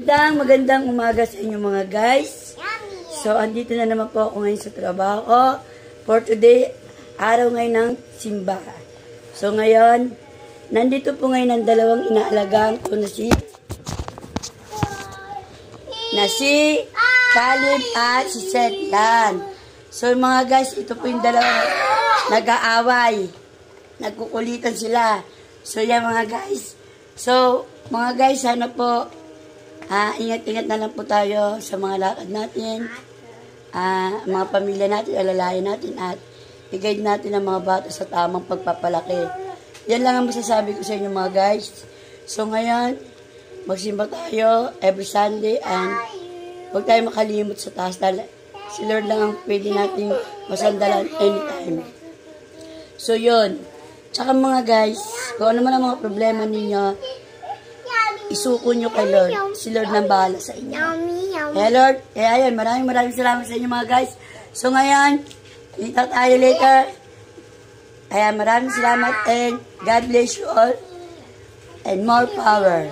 Magandang umaga sa inyo mga guys. So, andito na naman po ako ngayon sa trabaho ko. For today, araw ngayon ng simba. So, ngayon, nandito po ngayon ang dalawang inaalagaan ko na si Caleb at si Seth. Yan. So, mga guys, ito po yung dalawang nag-aaway. Nagkukulitan sila. So, yan mga guys. So, mga guys, sana po ingat-ingat na lang po tayo sa mga lakad natin, mga pamilya natin, alalayan natin, at i-guide natin ang mga bata sa tamang pagpapalaki. Yan lang ang masasabi ko sa inyo mga guys. So ngayon, magsimba tayo every Sunday, and huwag tayo makalimot sa taas dahil si Lord lang ang pwede nating masandalan anytime. So yun. Tsaka mga guys, kung ano man ang mga problema ninyo, isuko nyo kay Lord. Si Lord nang bahala sa inyo. Kaya Lord, ayun, maraming salamat sa inyo mga guys. So ngayon, kita tayo later. Ayan, maraming salamat and God bless you all and more power.